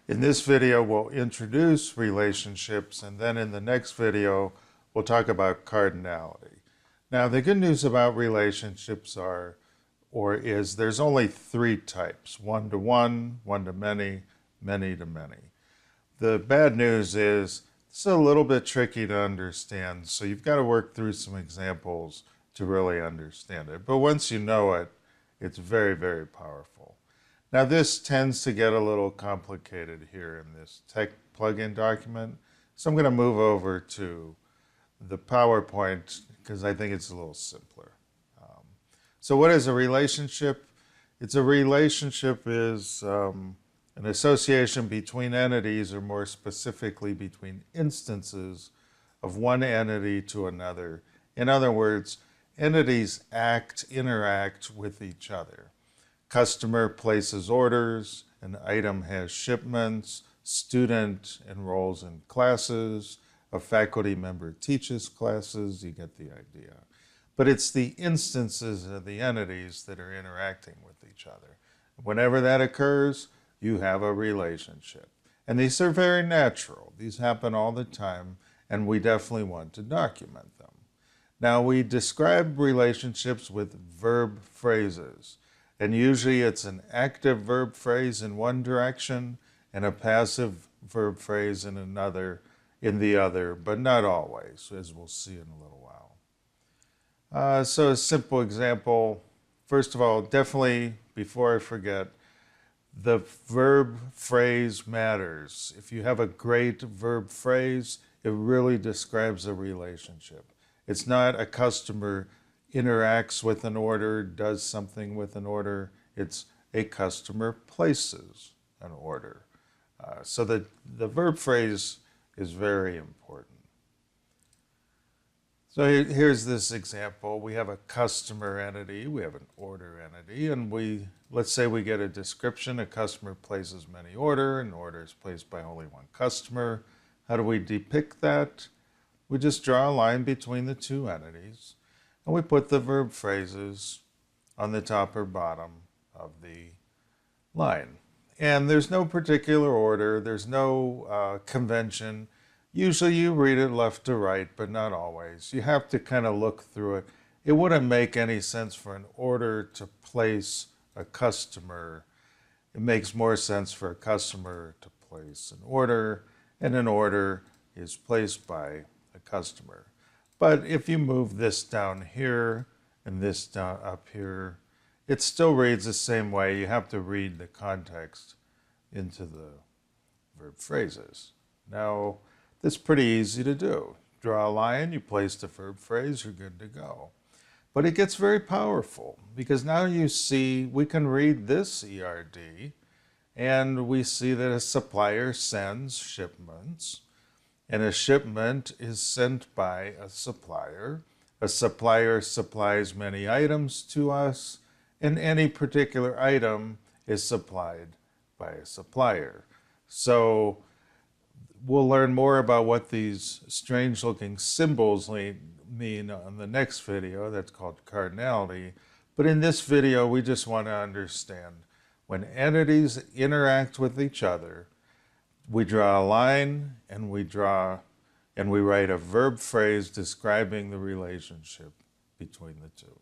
In this video, we'll introduce relationships, and then in the next video, we'll talk about cardinality. Now, the good news about relationships is there's only three types: one-to-one, one-to-many, many-to-many. The bad news is it's a little bit tricky to understand, so you've got to work through some examples to really understand it. But once you know it, it's very, very powerful. Now, this tends to get a little complicated here in this tech plugin document, so I'm going to move over to the PowerPoint because I think it's a little simpler. So what is a relationship? A relationship is an association between entities, or more specifically between instances of one entity to another. In other words, entities interact with each other. Customer places orders, an item has shipments, student enrolls in classes, a faculty member teaches classes, you get the idea. But it's the instances of the entities that are interacting with each other. Whenever that occurs, you have a relationship. And these are very natural. These happen all the time, and we definitely want to document them. Now, we describe relationships with verb phrases. And usually it's an active verb phrase in one direction and a passive verb phrase in the other, but not always, as we'll see in a little while. So a simple example, first of all, definitely, before I forget, the verb phrase matters. If you have a great verb phrase, it really describes a relationship. It's not a customer interacts with an order, does something with an order. It's a customer places an order. So the verb phrase is very important. So here's this example. We have a customer entity, we have an order entity, and let's say we get a description. A customer places many orders, an order is placed by only one customer. How do we depict that? We just draw a line between the two entities, and we put the verb phrases on the top or bottom of the line. And there's no particular order, there's no convention. Usually you read it left to right, but not always. You have to kind of look through it. It wouldn't make any sense for an order to place a customer. It makes more sense for a customer to place an order, and an order is placed by a customer. But if you move this down here and this down up here, it still reads the same way. You have to read the context into the verb phrases. Now, that's pretty easy to do. Draw a line, you place the verb phrase, you're good to go. But it gets very powerful because now you see we can read this ERD and we see that a supplier sends shipments. And a shipment is sent by a supplier. A supplier supplies many items to us, and any particular item is supplied by a supplier. So we'll learn more about what these strange-looking symbols mean on the next video. That's called cardinality. But in this video, we just want to understand when entities interact with each other, we draw a line and we write a verb phrase describing the relationship between the two.